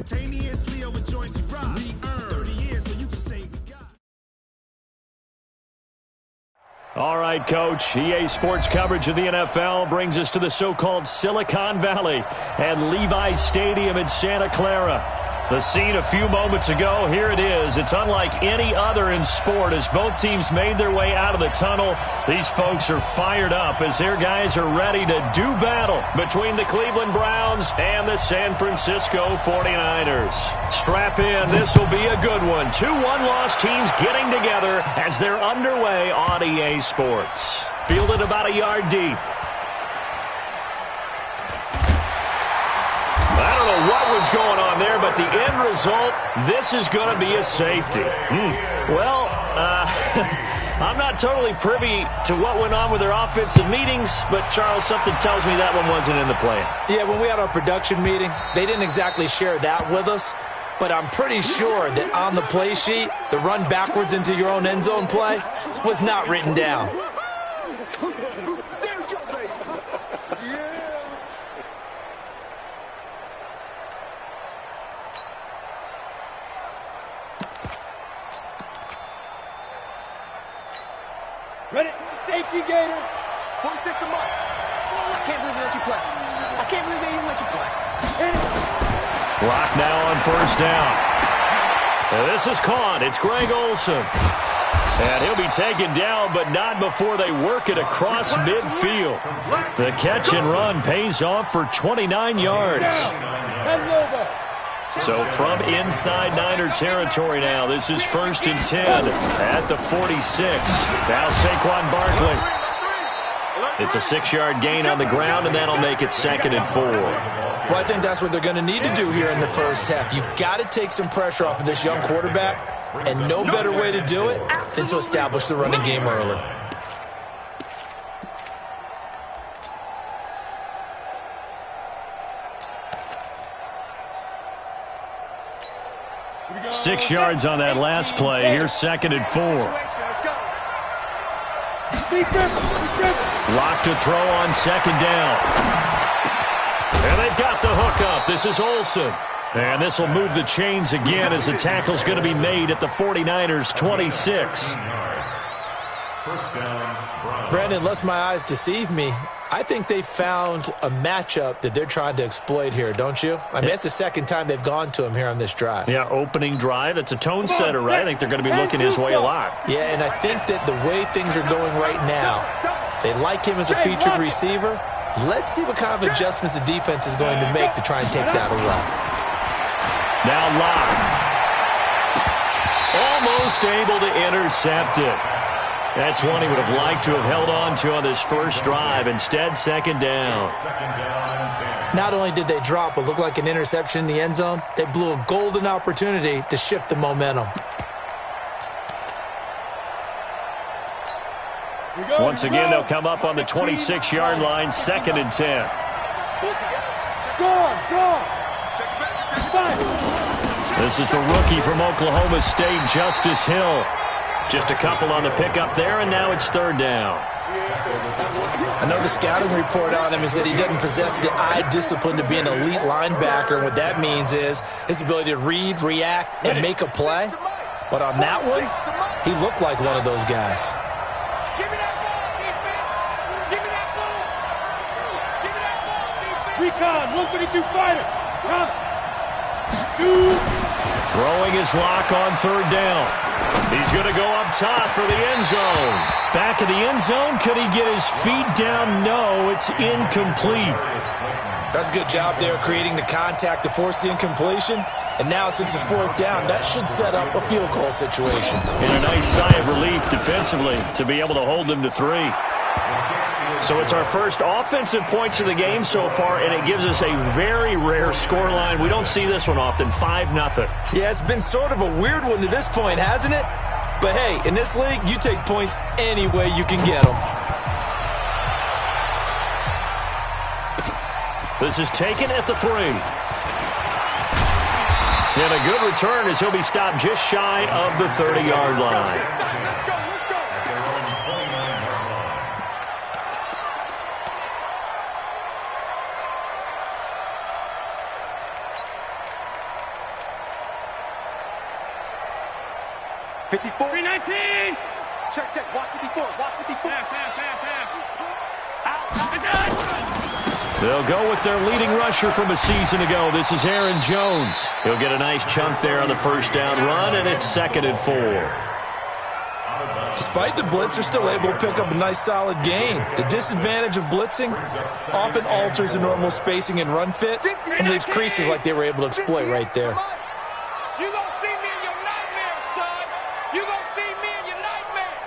Simultaneously over joints and rock. We earned 30 years so you can say we got. All right, Coach. EA Sports coverage of the NFL brings us to the so-called Silicon Valley and Levi Stadium in Santa Clara. The scene a few moments ago, here it is. It's unlike any other in sport as both teams made their way out of the tunnel. These folks are fired up as their guys are ready to do battle between the Cleveland Browns and the San Francisco 49ers. Strap in. This will be a good one. Two one-loss teams getting together as they're underway on EA Sports. Fielded about a yard deep. I don't know what was going on there, but the end result, this is going to be a safety. Well, I'm not totally privy to what went on with their offensive meetings, but, Charles, something tells me that one wasn't in the plan. Yeah, when we had our production meeting, they didn't exactly share that with us, but I'm pretty sure that on the play sheet, the run backwards into your own end zone play was not written down. Ready? Safety Gator. 46 a month. I can't believe they let you play. I can't believe they even let you play. Clock now on first down. This is caught. It's Greg Olsen. And he'll be taken down, but not before they work it across midfield. The catch and run pays off for 29 yards. So from inside Niner territory now, this is 1st and 10 at the 46. Now Saquon Barkley. It's a 6-yard gain on the ground, and that'll make it 2nd and 4. Well, I think that's what they're going to need to do here in the first half. You've got to take some pressure off of this young quarterback, and no better way to do it than to establish the running game early. Six yards on that last play. Here's 2nd and 4. Locked to throw on 2nd down. And they've got the hook up. This is Olsen. And this will move the chains again as the tackle's going to be made at the 49ers' 26. Brandon, unless my eyes deceive me, I think they found a matchup that they're trying to exploit here, don't you? I mean, that's the second time they've gone to him here on this drive. Yeah, opening drive. It's a tone setter, right? I think they're going to be looking his way a lot. Yeah, and I think that the way things are going right now, they like him as a featured receiver. Let's see what kind of adjustments the defense is going to make to try and take that away. Now Locke. Almost able to intercept it. That's one he would have liked to have held on to on this first drive. Instead, 2nd down. Not only did they drop what looked like an interception in the end zone, they blew a golden opportunity to shift the momentum. Once again, they'll come up on the 26-yard line, 2nd and 10. This is the rookie from Oklahoma State, Justice Hill. Just a couple on the pickup there, and now it's 3rd down. I know the scouting report on him is that he doesn't possess the eye discipline to be an elite linebacker, and what that means is his ability to read, react, and make a play. But on that one, he looked like one of those guys. Recon, 152 fighter. Come. Shoot. Throwing his lock on 3rd down. He's going to go up top for the end zone. Back of the end zone. Could he get his feet down? No, it's incomplete. That's a good job there creating the contact to force the incompletion. And now, since it's 4th down, that should set up a field goal situation. And a nice sigh of relief defensively to be able to hold them to 3. So it's our first offensive points of the game so far, and it gives us a very rare scoreline. We don't see this one often, 5-0. Yeah, it's been sort of a weird one to this point, hasn't it? But hey, in this league, you take points any way you can get them. This is taken at the 3. And a good return as he'll be stopped just shy of the 30-yard line. 54. 319. Check. Watch 54. Watch 54. Pass. They'll go with their leading rusher from a season ago. This is Aaron Jones. He'll get a nice chunk there on the first down run, and it's 2nd and 4. Despite the blitz, they're still able to pick up a nice solid gain. The disadvantage of blitzing often alters the normal spacing and run fits and leaves creases like they were able to exploit right there. You gonna see me in your nightmares, son. You gonna see me in your nightmares.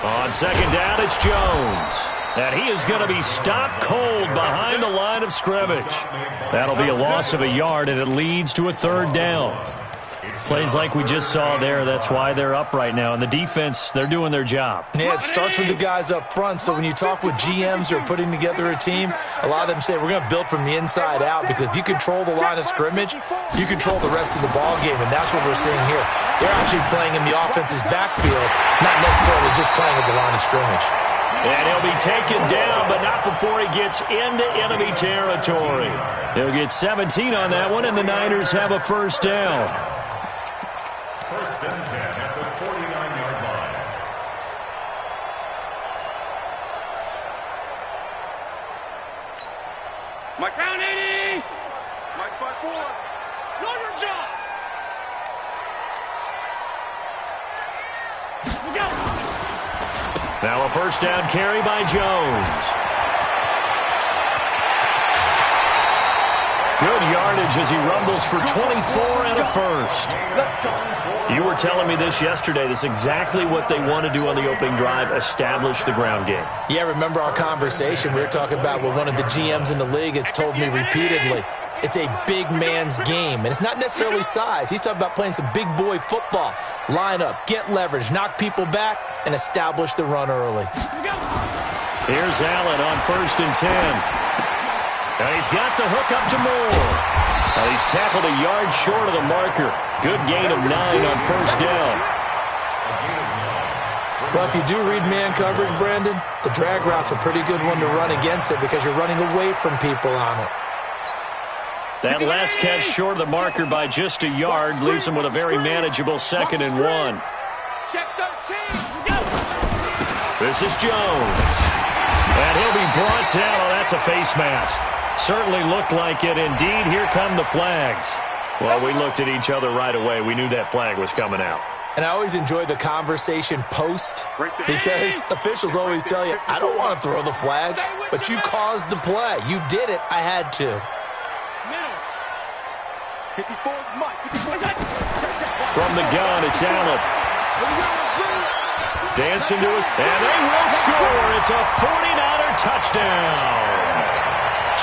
On 2nd down, it's Jones. And he is going to be stopped cold behind the line of scrimmage. That'll be a loss of a yard, and it leads to a 3rd down. Plays like we just saw there. That's why they're up right now. And the defense, they're doing their job. Yeah, it starts with the guys up front. So when you talk with GMs who are putting together a team, a lot of them say we're going to build from the inside out, because if you control the line of scrimmage, you control the rest of the ball game, and that's what we're seeing here. They're actually playing in the offense's backfield, not necessarily just playing at the line of scrimmage. And he'll be taken down, but not before he gets into enemy territory. He'll get 17 on that one, and the Niners have a 1st down. 1st and 10 at the 49-yard line. Mike down 80. Mike 5-4. Know your job. Look out. Now a 1st down carry by Jones. Good yardage as he rumbles for 24 and a 1st. You were telling me this yesterday. This is exactly what they want to do on the opening drive, establish the ground game. Yeah, remember our conversation? We were talking about what one of the GMs in the league has told me repeatedly. It's a big man's game, and it's not necessarily size. He's talking about playing some big boy football. Line up, get leverage, knock people back, and establish the run early. Here's Allen on 1st and 10. And he's got the hook up to Moore. And he's tackled a yard short of the marker. Good gain of 9 on 1st down. Well, if you do read man coverage, Brandon, the drag route's a pretty good one to run against it because you're running away from people on it. That last catch short of the marker by just a yard leaves him with a very manageable 2nd and 1. Check 13. Go. This is Jones. And he'll be brought down. Oh, that's a face mask. Certainly looked like it. Indeed, here come the flags. Well, we looked at each other right away. We knew that flag was coming out. And I always enjoy the conversation post because officials always tell you, I don't want to throw the flag, but you caused the play. You did it. I had to. 54, Mike. 54. From the gun, it's Allen. Dancing to us, and they will score. It's a 49er touchdown.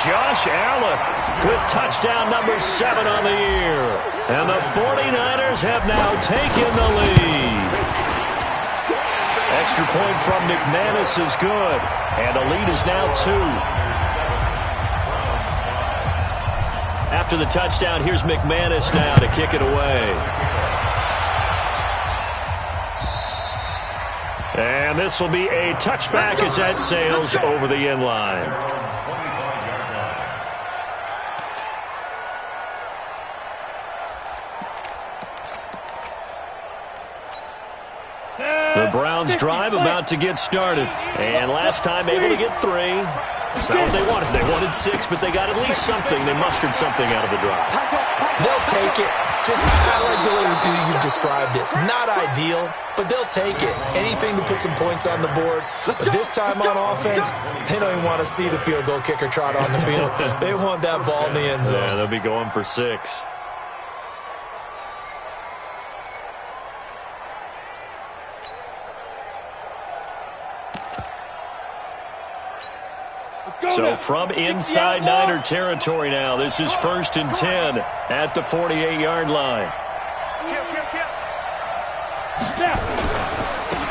Josh Allen with touchdown number 7 on the year. And the 49ers have now taken the lead. Extra point from McManus is good. And the lead is now 2. After the touchdown, here's McManus now to kick it away. And this will be a touchback as that sails over the end line. The Browns drive about to get started. And last time able to get 3. That's not what they wanted. They wanted 6, but they got at least something. They mustered something out of the drive. They'll take it. Just, I like the way you described it. Not ideal, but they'll take it. Anything to put some points on the board. But this time on offense, they don't even want to see the field goal kicker trot on the field. They want that ball in the end zone. Yeah, they'll be going for 6. So from inside Niner territory now, this is 1st and 10 at the 48-yard line.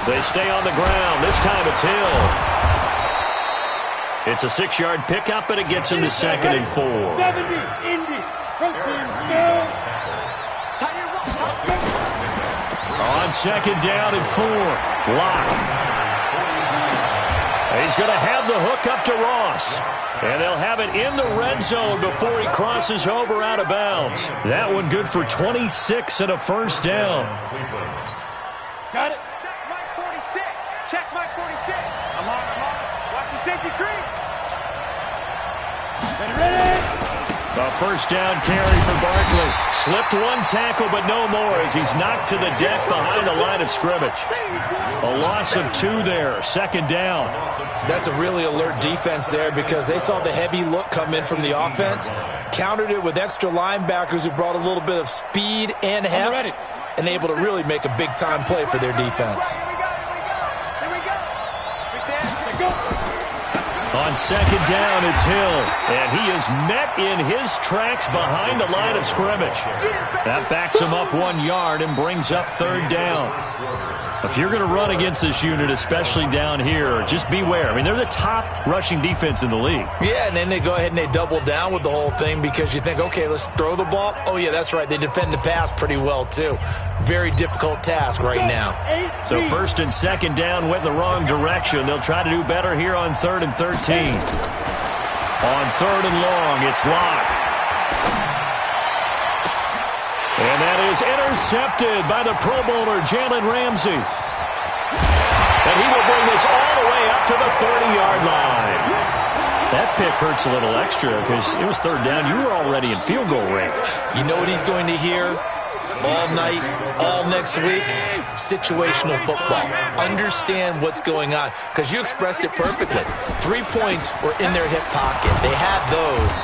They stay on the ground. This time it's Hill. It's a 6-yard pickup, and it gets him to 2nd and 4. 70, Indy, protein smell. On 2nd down and 4. Lock. He's going to have the hook up to Ross. And they'll have it in the red zone before he crosses over out of bounds. That one good for 26 and a first down. Got it. Check Mike 46. Check Mike 46. I'm on. Watch the safety creep. Ready? A first down carry for Barkley. Slipped one tackle, but no more as he's knocked to the deck behind the line of scrimmage. A loss of 2 there. Second down. That's a really alert defense there because they saw the heavy look come in from the offense, countered it with extra linebackers who brought a little bit of speed and heft, and able to really make a big-time play for their defense. Here we go. Right there. Go. On second down, it's Hill, and he is met in his tracks behind the line of scrimmage. That backs him up 1 yard and brings up third down. If you're going to run against this unit, especially down here, just beware. I mean, they're the top rushing defense in the league. Yeah, and then they go ahead and they double down with the whole thing because you think, okay, let's throw the ball. Oh, yeah, that's right. They defend the pass pretty well, too. Very difficult task right now. So first and second down went in the wrong direction. They'll try to do better here on 3rd and 13. On 3rd and long, it's Locke. And that is intercepted by the Pro Bowler, Jalen Ramsey. And he will bring this all the way up to the 30-yard line. That pick hurts a little extra because it was third down. You were already in field goal range. You know what he's going to hear all night, all next week? Situational football. Understand what's going on because you expressed it perfectly. 3 points were in their hip pocket. They had those.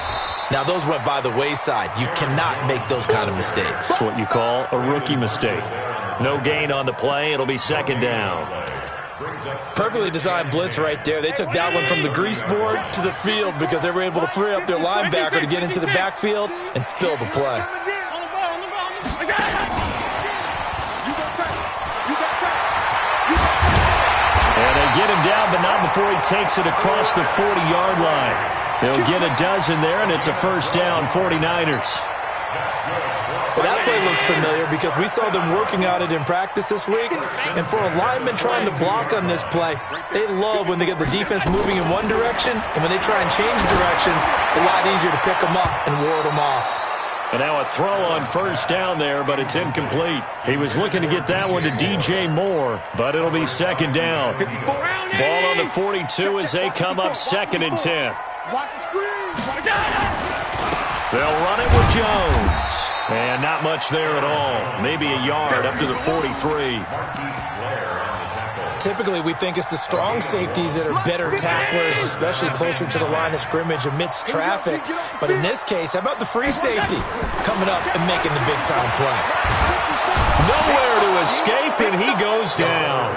Now, those went by the wayside. You cannot make those kind of mistakes. That's what you call a rookie mistake. No gain on the play. It'll be second down. Perfectly designed blitz right there. They took that one from the grease board to the field because they were able to free up their linebacker to get into the backfield and spill the play. And they get him down, but not before he takes it across the 40-yard line. They'll get a dozen there, and it's a first down, 49ers. Well, that play looks familiar because we saw them working on it in practice this week. And for a lineman trying to block on this play, they love when they get the defense moving in one direction, and when they try and change directions, it's a lot easier to pick them up and ward them off. And now a throw on first down there, but it's incomplete. He was looking to get that one to DJ Moore, but it'll be second down. Ball on the 42 as they come up 2nd and 10. Watch the screen. They'll run it with Jones. And not much there at all. Maybe a yard up to the 43. Typically, we think it's the strong safeties that are better tacklers, especially closer to the line of scrimmage amidst traffic. But in this case, how about the free safety coming up and making the big-time play? Nowhere to escape, and he goes down.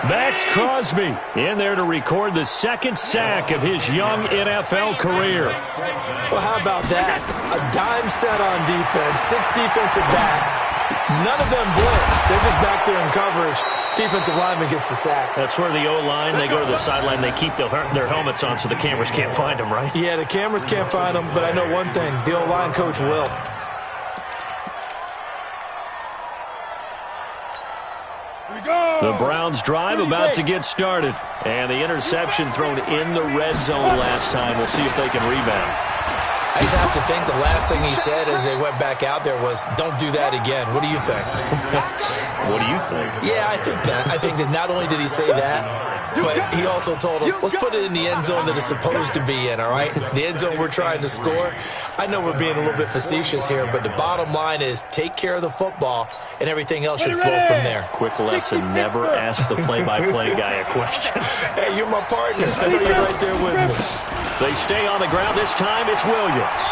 Max Crosby in there to record the 2nd sack of his young NFL career. Well, how about that? A dime set on defense, 6 defensive backs. None of them blitz. They're just back there in coverage. Defensive lineman gets the sack. That's where the O-line, they go to the sideline, they keep their helmets on so the cameras can't find them, right? Yeah, the cameras can't find them, but I know one thing. The O-line coach will. The Browns drive about to get started. And the interception thrown in the red zone last time. We'll see if they can rebound. I just have to think the last thing he said as they went back out there was, don't do that again. What do you think? What do you think? Yeah, I think that. I think that not only did he say that, but he also told them, let's put it in the end zone that it's supposed to be in, all right? The end zone we're trying to score. I know we're being a little bit facetious here, but the bottom line is take care of the football, and everything else should flow from there. Quick lesson, never ask the play-by-play guy a question. Hey, you're my partner. I know you're right there with me. They stay on the ground. This time it's Williams.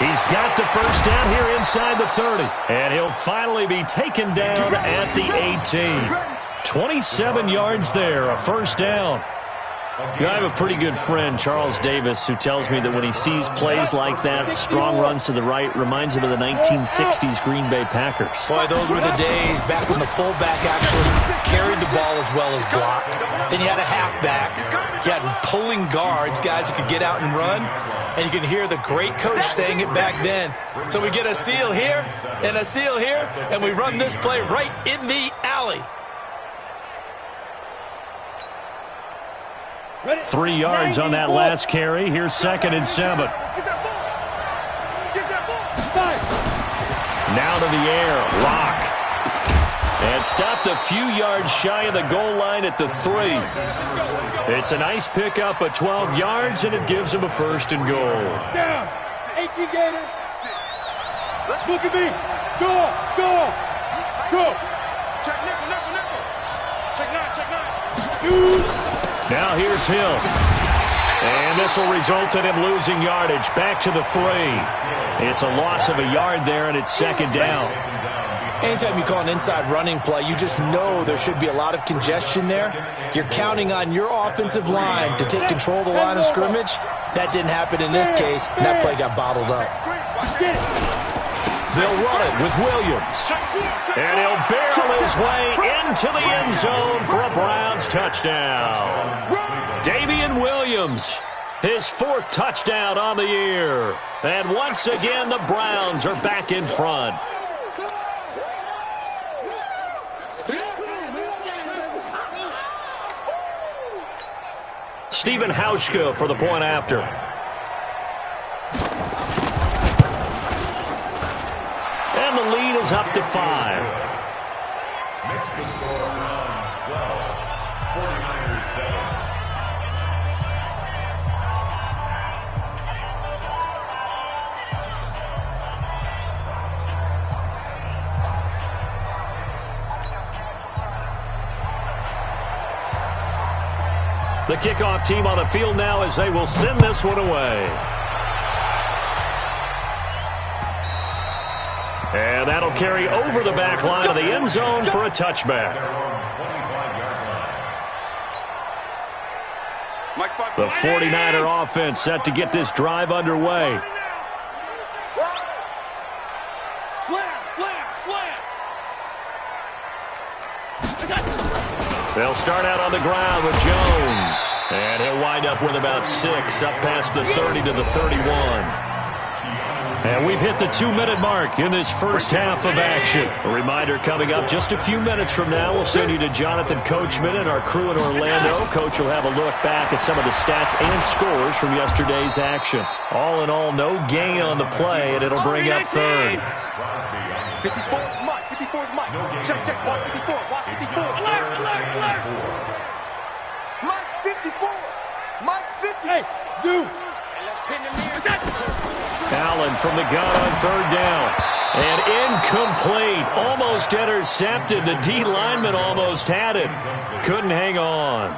He's got the first down here inside the 30. And he'll finally be taken down at the 18. 27 yards there, a first down. You know, I have a pretty good friend, Charles Davis, who tells me that when he sees plays like that, strong runs to the right, reminds him of the 1960s Green Bay Packers. Boy, those were the days back when the fullback actually carried the ball as well as blocked. Then you had a halfback. You had pulling guards, guys who could get out and run. And you can hear the great coach saying it back then. So we get a seal here and a seal here, and we run this play right in the alley. 3 yards on that last carry. Here's 2nd and 7. Get that ball. Get that ball. Now to the air. Lock. And stopped a few yards shy of the goal line at the 3. It's a nice pickup of 12 yards, and it gives him a 1st and goal. Down. 18 Gator. Look at me. Go. Check nickel. Check 9. Shoot. Now here's Hill. And this will result in him losing yardage. Back to the 3. It's a loss of a yard there, and it's 2nd down. Anytime you call an inside running play, you just know there should be a lot of congestion there. You're counting on your offensive line to take control of the line of scrimmage. That didn't happen in this case, and that play got bottled up. They'll run it with Williams. And he'll barrel his way into the end zone for a Browns touchdown. Damian Williams, his 4th touchdown on the year. And once again, the Browns are back in front. Stephen Hauschka for the point after. And the lead is up to 5. Next to score, Browns 12, 49ers 7. The kickoff team on the field now as they will send this one away. And that'll carry over the back line of the end zone for a touchback. The 49er offense set to get this drive underway. Slam. They'll start out on the ground with Jones. And he'll wind up with about 6 up past the 30 to the 31. And we've hit the 2-minute mark in this first half of action. A reminder coming up just a few minutes from now. We'll send you to Jonathan Coachman and our crew in Orlando. Coach will have a look back at some of the stats and scores from yesterday's action. All in all, no gain on the play, and it'll bring up 3rd. 54 is Mike. 54 is Mike. Check. Watch 54. Watch 54. Alert. Mike's 54. Mike's 50. Hey, Zoo. Let's pin the mirror. Allen from the gun on 3rd down. And incomplete. Almost intercepted. The D lineman almost had it. Couldn't hang on.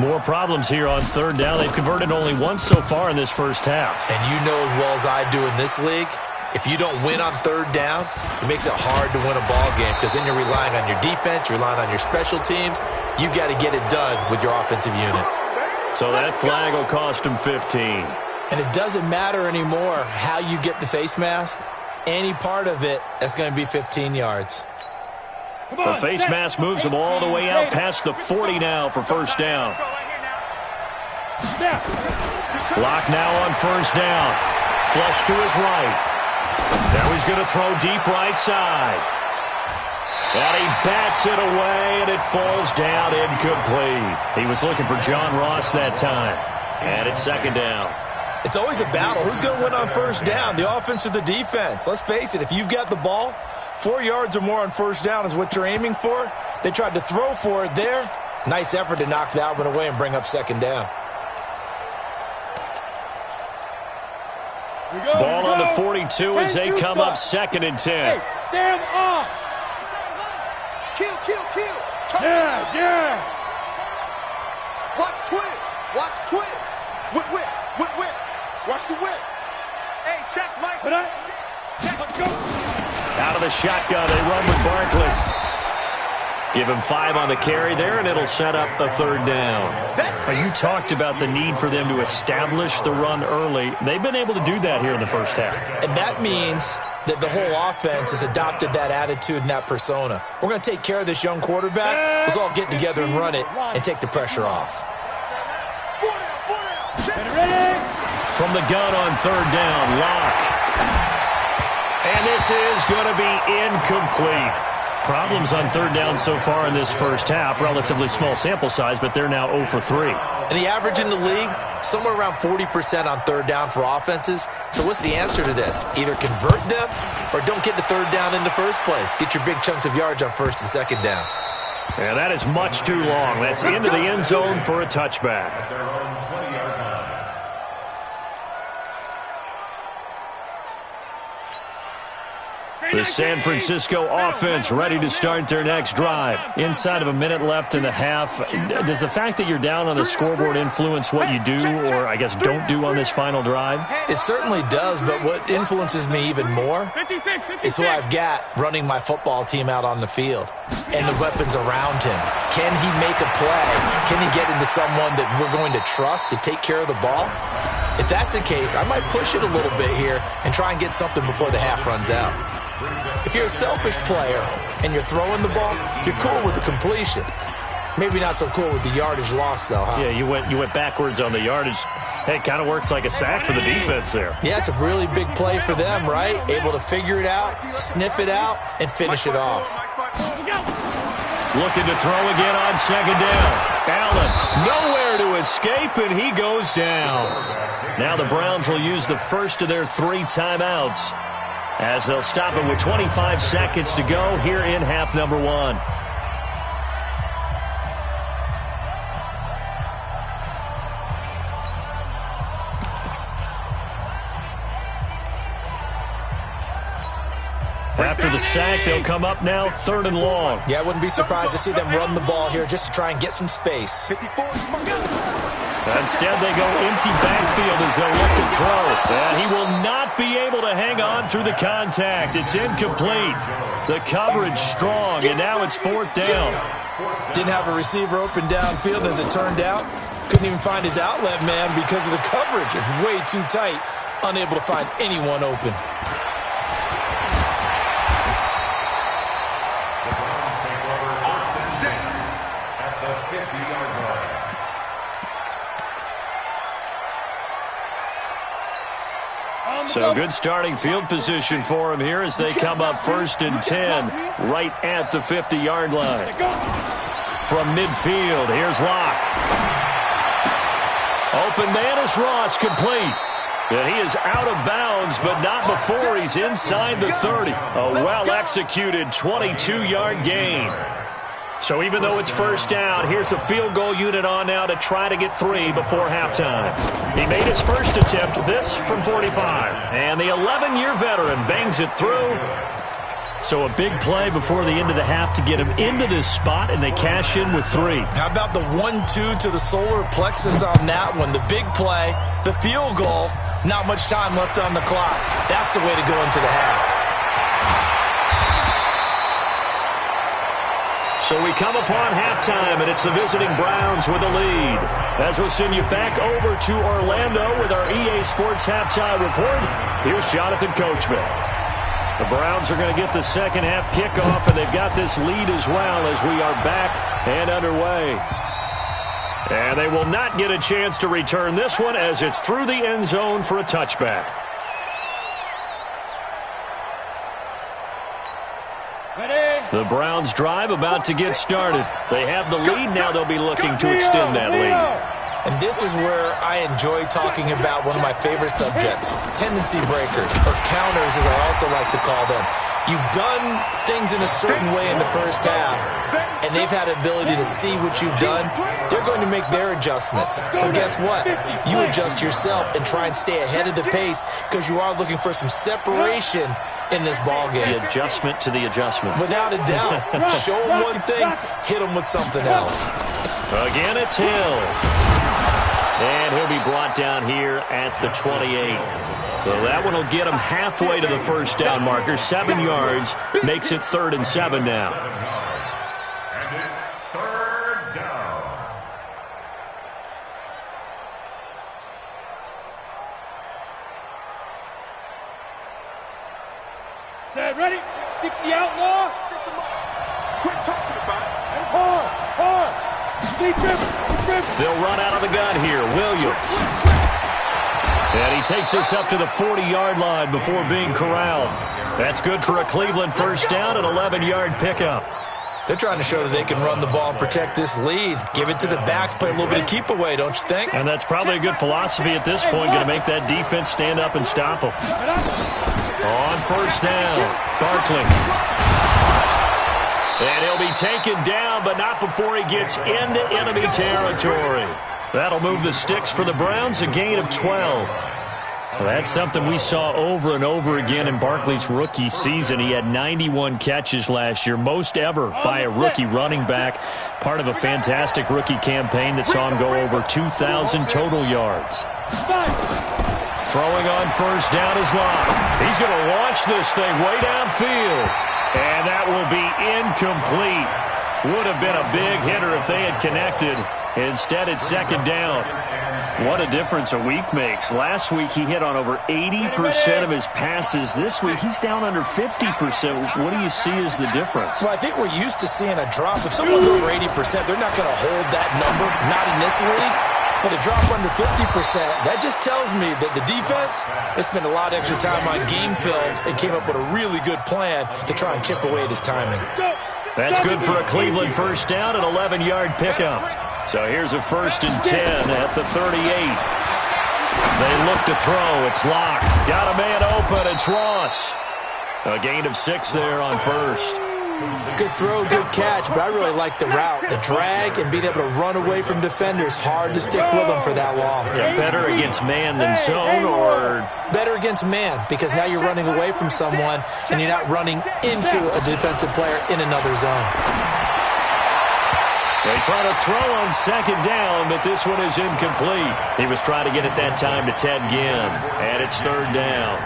More problems here on 3rd down. They've converted only once so far in this first half. And you know as well as I do in this league, if you don't win on 3rd down, it makes it hard to win a ball game because then you're relying on your defense, you're relying on your special teams. You've got to get it done with your offensive unit. So that flag will cost him 15. And it doesn't matter anymore how you get the face mask. Any part of it, that's going to be 15 yards. The face mask moves him all the way out past the 40 now for 1st down. Lock now on 1st down. Flush to his right. Now he's going to throw deep right side. And he bats it away, and it falls down incomplete. He was looking for John Ross that time. And it's 2nd down. It's always a battle. Who's going to win on 1st down, the offense or the defense? Let's face it, if you've got the ball, 4 yards or more on 1st down is what you're aiming for. They tried to throw for it there. Nice effort to knock that one away and bring up 2nd down. Ball on the 42 as they come up 2nd and 10. Hey, stand up. Kill. Yeah. Watch twins. Whip. Watch the whip. Hey, check, Mike. Check, let's go. Out of the shotgun, they run with Barkley. Give him 5 on the carry there, and it'll set up the 3rd down. You talked about the need for them to establish the run early. They've been able to do that here in the first half. And that means that the whole offense has adopted that attitude and that persona. We're going to take care of this young quarterback. Let's all get together and run it and take the pressure off. Ready? From the gun on 3rd down, Lock. And this is going to be incomplete. problems on third down so far in this first half. Relatively small sample size, but they're now 0 for 3. And the average in the league, somewhere around 40% on third down for offenses. So what's the answer to this? Either convert them or don't get the third down in the first place. Get your big chunks of yards on first and second down. And that is much too long. That's into the end zone for a touchback. The San Francisco offense ready to start their next drive. Inside of a minute left in the half. Does the fact that you're down on the scoreboard influence what you do, or I guess don't do on this final drive? It certainly does, but what influences me even more is who I've got running my football team out on the field and the weapons around him. Can he make a play? Can he get into someone that we're going to trust to take care of the ball? If that's the case, I might push it a little bit here and try and get something before the half runs out. If you're a selfish player and you're throwing the ball, you're cool with the completion. Maybe not so cool with the yardage loss, though, huh? Yeah, you went backwards on the yardage. Hey, it kind of works like a sack for the defense there. Yeah, it's a really big play for them, right? Able to figure it out, sniff it out, and finish it off. Looking to throw again on second down. Allen, nowhere to escape, and he goes down. Now the Browns will use the first of their 3 timeouts, as they'll stop it with 25 seconds to go here in half number 1. After the sack, they'll come up now 3rd and long. Yeah, I wouldn't be surprised to see them run the ball here just to try and get some space. Instead, they go empty backfield as they'll look to throw. And he will not be able to hang on through the contact. It's incomplete. The coverage strong, and now it's 4th down. Didn't have a receiver open downfield, as it turned out. Couldn't even find his outlet man because of the coverage. It's way too tight. Unable to find anyone open. So good starting field position for him here as they come up 1st and 10 right at the 50-yard line. From midfield, here's Locke. Open man is Ross, complete. And he is out of bounds, but not before he's inside the 30. A well-executed 22-yard gain. So even though it's 1st down, here's the field goal unit on now to try to get 3 before halftime. He made his first attempt, this from 45. And the 11-year veteran bangs it through. So a big play before the end of the half to get him into this spot, and they cash in with 3. How about the 1-2 to the solar plexus on that one? The big play, the field goal, not much time left on the clock. That's the way to go into the half. So we come upon halftime, and it's the visiting Browns with a lead. As we'll send you back over to Orlando with our EA Sports Halftime Report, here's Jonathan Coachman. The Browns are going to get the second half kickoff, and they've got this lead as well as we are back and underway. And they will not get a chance to return this one as it's through the end zone for a touchback. The Browns drive about to get started. They have the lead. Now they'll be looking to extend that lead. And this is where I enjoy talking about one of my favorite subjects, tendency breakers, or counters as I also like to call them. You've done things in a certain way in the first half, and they've had an ability to see what you've done. They're going to make their adjustments. So guess what? You adjust yourself and try and stay ahead of the pace because you are looking for some separation in this ball game. The adjustment to the adjustment. Without a doubt. Show them one thing, hit them with something else. Again, it's Hill. And he'll be brought down here at the 28. So that one will get him halfway to the first down marker. 7 yards makes it 3rd and 7 now. And it's 3rd down. Set, ready? 60 outlaw. Quit talking about it. Hard. Deep river. They'll run out of the gun here. Williams. And he takes us up to the 40-yard line before being corralled. That's good for a Cleveland first down, an 11-yard pickup. They're trying to show that they can run the ball and protect this lead. Give it to the backs, play a little bit of keep away, don't you think? And that's probably a good philosophy at this point, going to make that defense stand up and stop them. On first down, Barkley. And he'll be taken down, but not before he gets into enemy territory. That'll move the sticks for the Browns, a gain of 12. Well, that's something we saw over and over again in Barkley's rookie season. He had 91 catches last year, most ever by a rookie running back, part of a fantastic rookie campaign that saw him go over 2,000 total yards. Throwing on first down is Locke. He's going to launch this thing way downfield, and that will be incomplete. Would have been a big hitter if they had connected. Instead, it's second down. What a difference a week makes. Last week, he hit on over 80% of his passes. This week, he's down under 50%. What do you see as the difference? Well, I think we're used to seeing a drop. If someone's over 80%, they're not going to hold that number, not in this league. But a drop under 50%, that just tells me that the defense has spent a lot of extra time on game films and came up with a really good plan to try and chip away at his timing. That's good for a Cleveland first down, an 11-yard pickup. So here's a 1st and 10 at the 38. They look to throw. It's Locke. Got a man open. It's Ross. A gain of 6 there on first. Good throw, good catch, but I really like the route. The drag and being able to run away from defenders. Hard to stick with them for that long. Yeah, better against man than zone, or? Better against man, because now you're running away from someone and you're not running into a defensive player in another zone. They try to throw on second down, but this one is incomplete. He was trying to get it that time to Ted Ginn, and it's third down.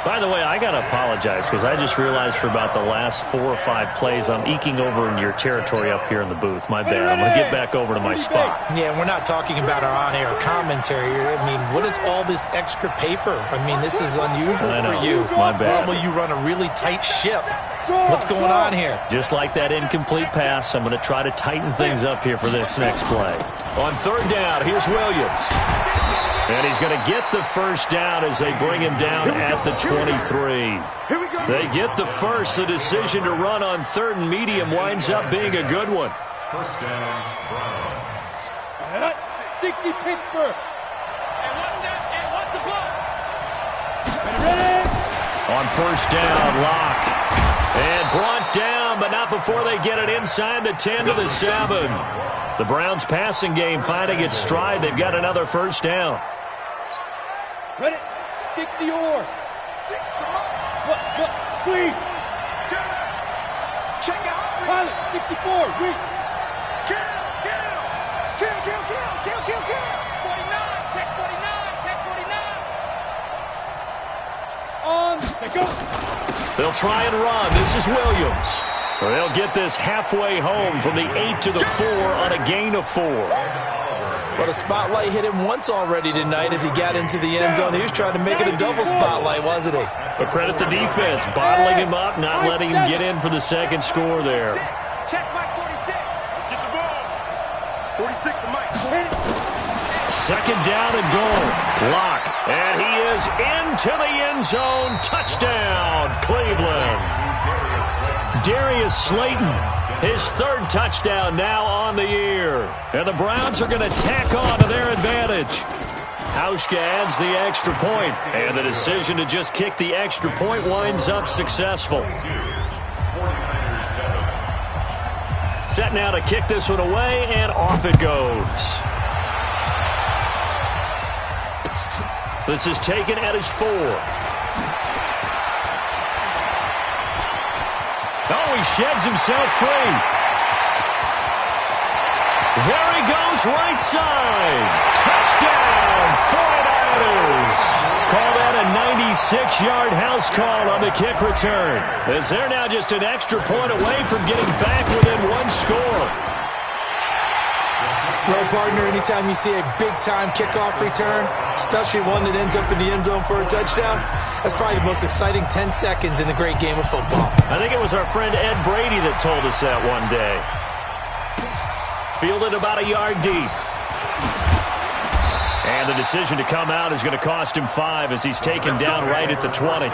By the way, I got to apologize because I just realized for about the last 4 or 5 plays, I'm eking over into your territory up here in the booth. My bad. I'm going to get back over to my spot. Yeah, we're not talking about our on-air commentary. I mean, what is all this extra paper? I mean, this is unusual for you. My bad. Normally you run a really tight ship. What's going on here? Just like that incomplete pass, I'm going to try to tighten things up here for this next play. On third down, here's Williams. And he's going to get the first down as they bring him down at the 23. They get the first. The decision to run on third and medium winds up being a good one. First down, Browns. 60 Pittsburgh. And what's the block? Ready? On first down, Locke. And brought down, but not before they get it inside the 10 to the 7. The Browns passing game finding its stride. They've got another first down. Ready? 60 or. What? Please. Check out. Pilot, 64. Read. Kill. 49. Check 49. On. Take go. They'll try and run. This is Williams. They'll get this halfway home from the 8 to the 4 on a gain of 4. But a spotlight hit him once already tonight as he got into the end zone. He was trying to make it a double spotlight, wasn't he? But credit the defense, bottling him up, not letting him get in for the second score there. Check Mike 46. Get the ball. 46 to Mike. Second down and goal. Locke. And he is into the end zone. Touchdown, Cleveland. Darius Slayton, his third touchdown now on the year. And the Browns are going to tack on to their advantage. Hauschka adds the extra point, and the decision to just kick the extra point winds up successful. Set now to kick this one away, and off it goes. This is taken at his 4. Oh, he sheds himself free. There he goes, right side. Touchdown, 49ers. Call that a 96-yard house call on the kick return, as they're now just an extra point away from getting back within one score. Well, partner, anytime you see a big-time kickoff return, especially one that ends up in the end zone for a touchdown, that's probably the most exciting 10 seconds in the great game of football. I think it was our friend Ed Brady that told us that one day. Fielded about a yard deep. And the decision to come out is going to cost him 5 as he's taken down right at the 20.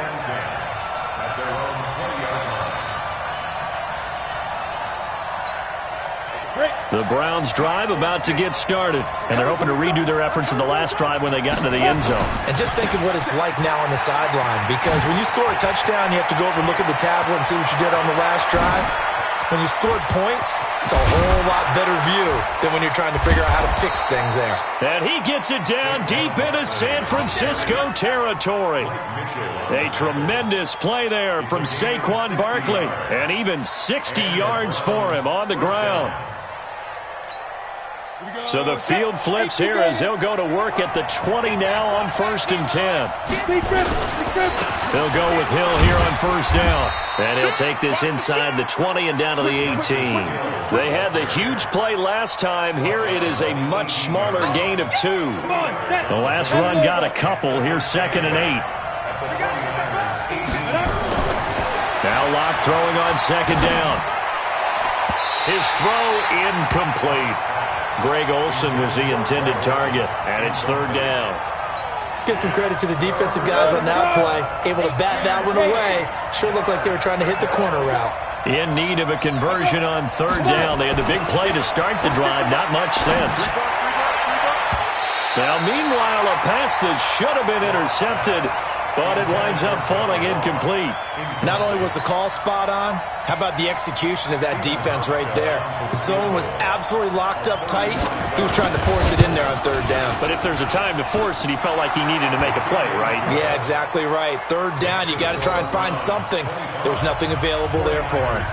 The Browns drive about to get started, and they're hoping to redo their efforts in the last drive when they got into the end zone. And just think of what it's like now on the sideline, because when you score a touchdown, you have to go over and look at the tablet and see what you did on the last drive. When you scored points, it's a whole lot better view than when you're trying to figure out how to fix things there. And he gets it down deep into San Francisco territory. A tremendous play there from Saquon Barkley, and even 60 yards for him on the ground. So the field flips here as they'll go to work at the 20 now on 1st and 10. They'll go with Hill here on 1st down. And he'll take this inside the 20 and down to the 18. They had the huge play last time. Here it is a much smaller gain of 2. The last run got a couple. Here's 2nd and 8. Now Locke throwing on 2nd down. His throw incomplete. Greg Olsen was the intended target, and it's 3rd down. Let's give some credit to the defensive guys on that play. Able to bat that one away. Sure looked like they were trying to hit the corner route. In need of a conversion on 3rd down. They had the big play to start the drive. Not much sense. Now, meanwhile, a pass that should have been intercepted, but it winds up falling incomplete. Not only was the call spot on, how about the execution of that defense right there? The zone was absolutely locked up tight. He was trying to force it in there on 3rd down. But if there's a time to force it, he felt like he needed to make a play, right? Yeah, exactly right. 3rd down, you got to try and find something. There was nothing available there for him.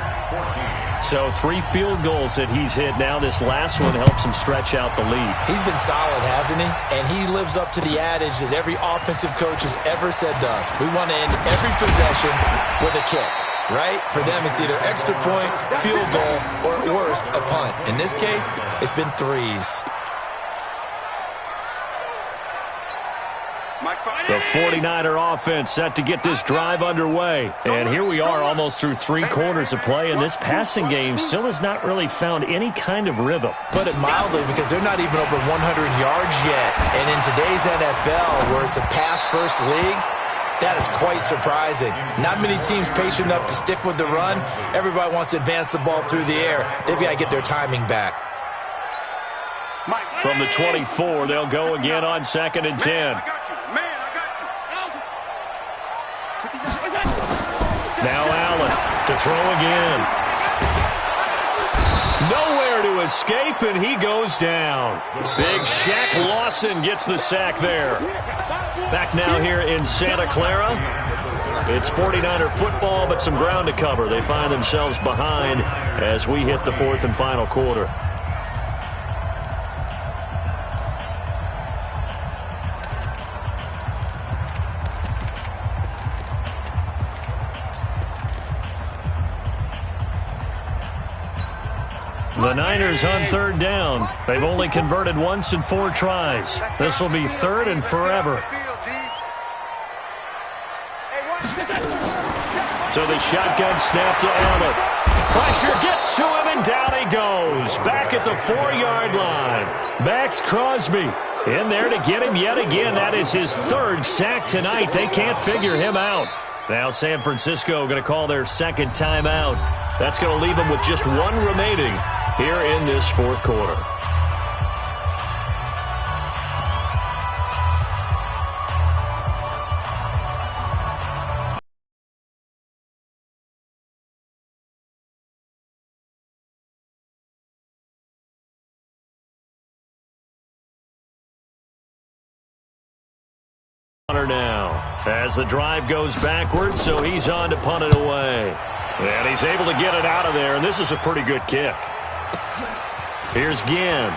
So 3 field goals that he's hit now. This last one helps him stretch out the lead. He's been solid, hasn't he? And he lives up to the adage that every offensive coach has ever said to us. We want to end every possession with a kick, right? For them, it's either extra point, field goal, or at worst, a punt. In this case, it's been 3s. The 49er offense set to get this drive underway. And here we are almost through 3 quarters of play, and this passing game still has not really found any kind of rhythm. Put it mildly, because they're not even over 100 yards yet. And in today's NFL, where it's a pass-first league, that is quite surprising. Not many teams patient enough to stick with the run. Everybody wants to advance the ball through the air. They've got to get their timing back. From the 24, they'll go again on 2nd and 10. Now Allen to throw again. Nowhere to escape, and he goes down. Big Shaq Lawson gets the sack there. Back now here in Santa Clara. It's 49er football, but some ground to cover. They find themselves behind as we hit the 4th and final quarter. The Niners on 3rd down. They've only converted once in 4 tries. This will be 3rd and forever. So the shotgun snap to Allen. Pressure gets to him, and down he goes. Back at the 4-yard line. Max Crosby in there to get him yet again. That is his 3rd sack tonight. They can't figure him out. Now San Francisco going to call their 2nd timeout. That's going to leave them with just 1 remaining here in this 4th quarter. Now, as the drive goes backwards, so he's on to punt it away. And he's able to get it out of there, and this is a pretty good kick. Here's Ginn.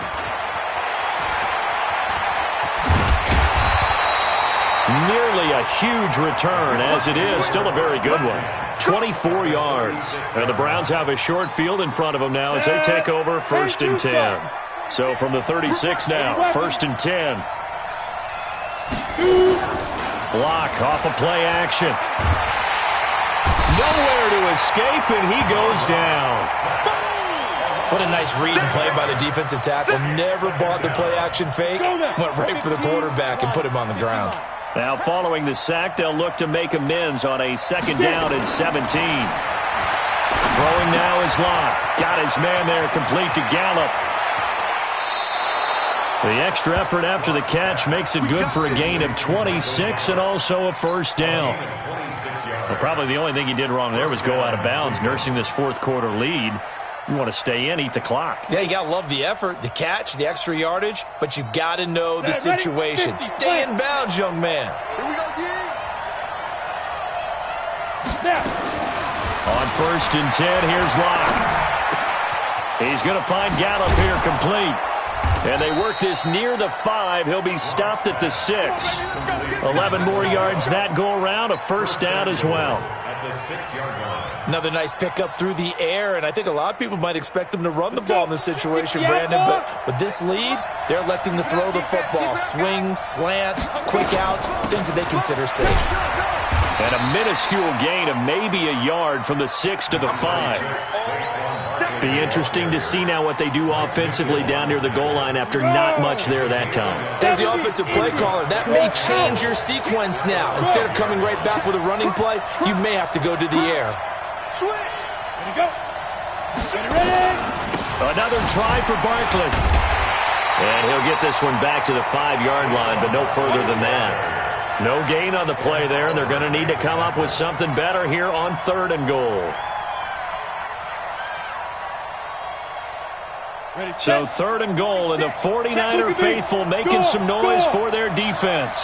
Nearly a huge return, as it is. Still a very good one. 24 yards. And the Browns have a short field in front of them now as they take over 1st and 10. So from the 36 now, 1st and 10. Block off of play action. Nowhere to escape, and he goes down. What a nice read and play by the defensive tackle. Never bought the play-action fake. Went right for the quarterback and put him on the ground. Now, following the sack, they'll look to make amends on a 2nd down and 17. Throwing now is Locke. Got his man there, complete to Gallup. The extra effort after the catch makes it good for a gain of 26 and also a 1st down. Well, probably the only thing he did wrong there was go out of bounds, nursing this 4th quarter lead. You want to stay in, eat the clock. Yeah, you got to love the effort, the catch, the extra yardage, but you got to know the situation. Stay in bounds, young man. Here we go, On 1st and 10, here's Locke. He's going to find Gallup here complete. And they work this near the 5. He'll be stopped at the 6. 11 more yards that go around, a 1st down as well. At the 6-yard line. Another nice pickup through the air, and I think a lot of people might expect them to run the ball in this situation, Brandon, but with this lead, they're electing to throw the football. Swings, slants, quick outs, things that they consider safe. And a minuscule gain of maybe a yard from the 6 to the 5. Be interesting to see now what they do offensively down near the goal line after not much there that time. As the offensive play caller, that may change your sequence now. Instead of coming right back with a running play, you may have to go to the air. Switch. Ready, go. Ready. Another try for Barkley. And he'll get this one back to the 5-yard line, but no further than that. No gain on the play there, and they're going to need to come up with something better here on 3rd and goal. So 3rd and goal, and the 49er faithful making some noise for their defense.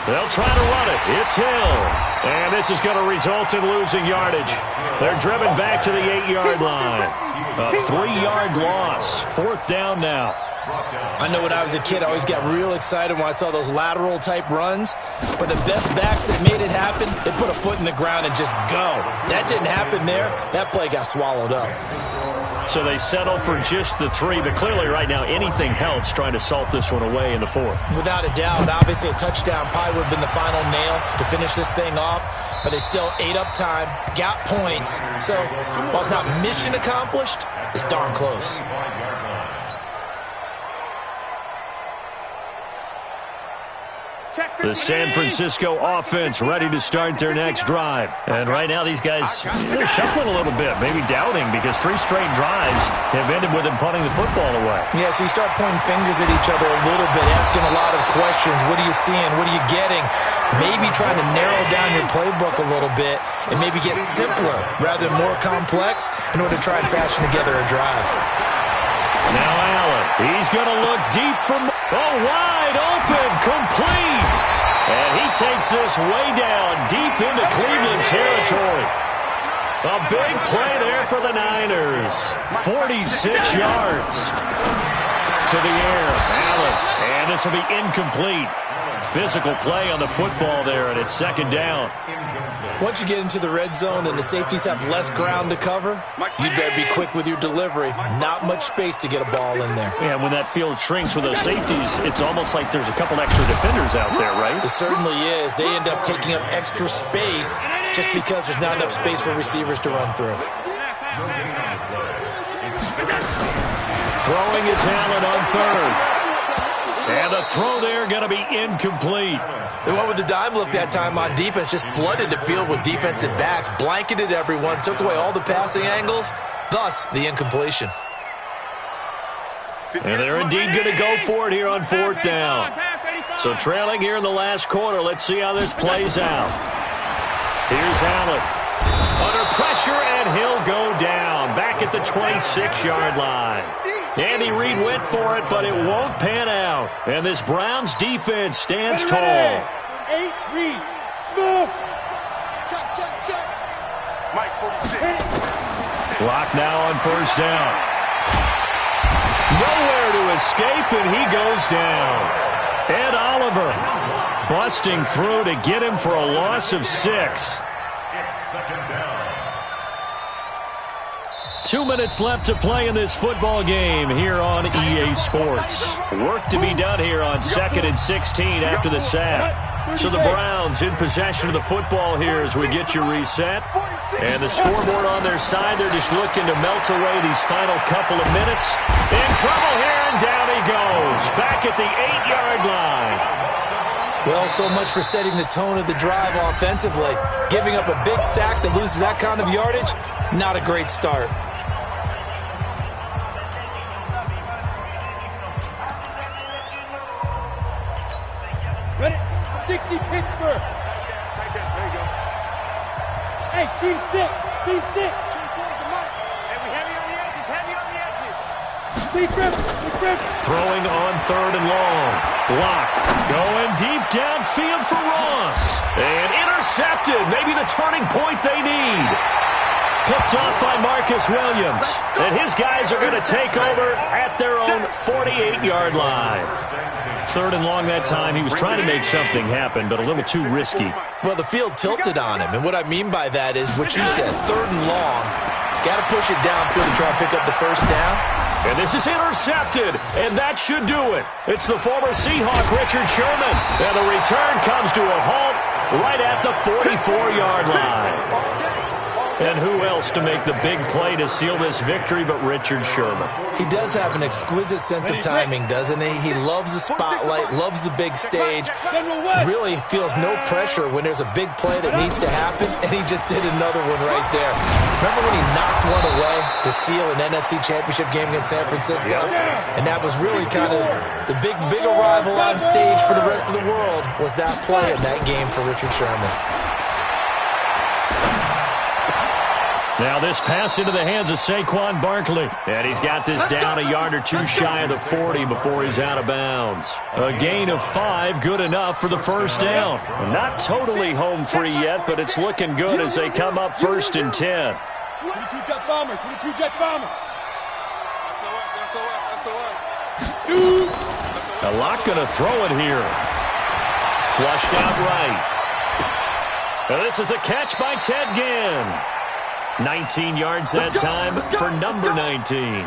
They'll try to run it. It's Hill. And this is going to result in losing yardage. They're driven back to the 8-yard line. A 3-yard loss. 4th down now. I know when I was a kid, I always got real excited when I saw those lateral-type runs. But the best backs that made it happen, they put a foot in the ground and just go. That didn't happen there. That play got swallowed up. So they settle for just the 3, but clearly right now anything helps trying to salt this one away in the 4th. Without a doubt, obviously a touchdown probably would have been the final nail to finish this thing off, but they still ate up time, got points. So while it's not mission accomplished, it's darn close. The San Francisco offense ready to start their next drive. And right now these guys, they're shuffling a little bit, maybe doubting, because 3 straight drives have ended with them punting the football away. Yeah, so you start pointing fingers at each other a little bit, asking a lot of questions. What are you seeing? What are you getting? Maybe trying to narrow down your playbook a little bit and maybe get simpler rather than more complex in order to try and fashion together a drive. Now Allen, he's going to look deep from, wide open, complete. And he takes this way down deep into Cleveland territory. A big play there for the Niners. 46 yards to the air. Allen, and this will be incomplete. Physical play on the football there, and it's 2nd down. Once you get into the red zone and the safeties have less ground to cover, you better be quick with your delivery. Not much space to get a ball in there. Yeah, when that field shrinks with those safeties, it's almost like there's a couple extra defenders out there, right? It certainly is. They end up taking up extra space just because there's not enough space for receivers to run through. Throwing is Allen on 3rd. And the throw there going to be incomplete. They went with the dime look that time on defense, just flooded the field with defensive backs, blanketed everyone, took away all the passing angles, thus the incompletion. And they're indeed going to go for it here on 4th down. So trailing here in the last quarter, let's see how this plays out. Here's Allen. Under pressure, and he'll go down. Back at the 26-yard line. Andy Reid went for it, but it won't pan out. And this Browns defense stands tall. 8 Reid. Smooth. Check. Mike 46. Clock now on 1st down. Nowhere to escape, and he goes down. Ed Oliver busting through to get him for a loss of 6. It's 2nd down. 2 minutes left to play in this football game here on EA Sports. Work to be done here on 2nd and 16 after the sack. So the Browns in possession of the football here as we get you reset. And the scoreboard on their side, they're just looking to melt away these final couple of minutes. In trouble here, and down he goes. Back at the 8-yard line. Well, so much for setting the tone of the drive offensively. Giving up a big sack that loses that kind of yardage, not a great start. Ready? 60 Pittsburgh. There you go. Hey, team 6. Team 6. And we heavy on the edges. Heavy on the edges. Big trip. Throwing on 3rd and long. Block. Going deep downfield for Ross. And intercepted. Maybe the turning point they need. Picked up by Marcus Williams. And his guys are going to take over at their own 48-yard line. 3rd and long that time. He was trying to make something happen, but a little too risky. Well, the field tilted on him, and what I mean by that is what you said, 3rd and long. Got to push it downfield to try to pick up the first down. And this is intercepted, and that should do it. It's the former Seahawk, Richard Sherman. And the return comes to a halt right at the 44-yard line. And who else to make the big play to seal this victory but Richard Sherman? He does have an exquisite sense of timing, doesn't he? He loves the spotlight, loves the big stage, really feels no pressure when there's a big play that needs to happen, and he just did another one right there. Remember when he knocked one away to seal an NFC Championship game against San Francisco? And that was really kind of the big arrival on stage for the rest of the world was that play in that game for Richard Sherman. Now this pass into the hands of Saquon Barkley. And he's got this down a yard or two shy of the 40 before he's out of bounds. A gain of 5, good enough for the first down. Not totally home free yet, but it's looking good as they come up 1st and 10. 22-jet bomber. 22-jet bomber. A lot going to throw it here. Flushed out right. And this is a catch by Ted Ginn. 19 yards that time for number 19.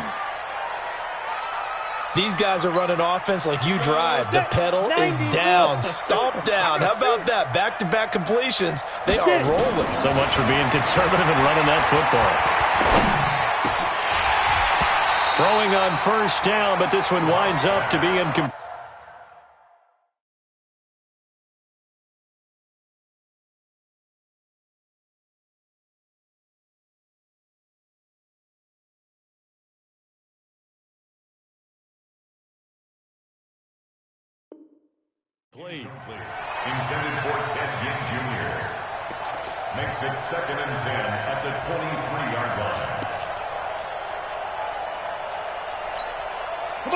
These guys are running offense like you drive. The pedal is down, stomped down. How about that? Back-to-back completions. They are rolling. So much for being conservative and running that football. Throwing on 1st down, but this one winds up to be incomplete. Intended for Ted Ginn Jr. Makes it 2nd and 10 at the 23-yard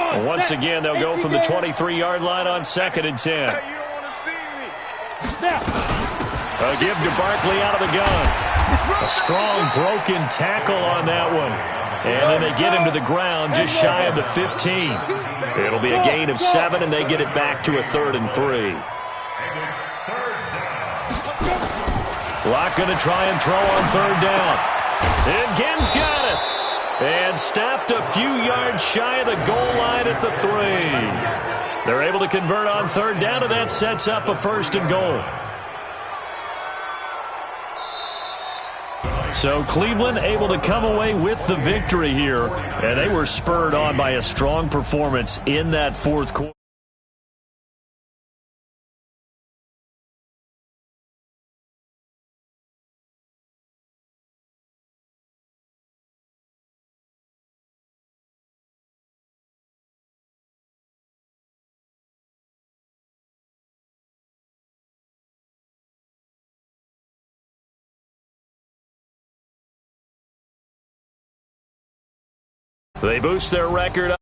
line. Once again, they'll go from the 23-yard line on 2nd and 10. A give to Barkley out of the gun. A strong broken tackle on that one. And then they get him to the ground just shy of the 15. It'll be a gain of 7, and they get it back to a 3rd and 3. Locke going to try and throw on 3rd down. And Ginn's got it. And stopped a few yards shy of the goal line at the 3. They're able to convert on 3rd down, and that sets up a 1st and goal. So Cleveland able to come away with the victory here, and they were spurred on by a strong performance in that 4th quarter. They boost their record up.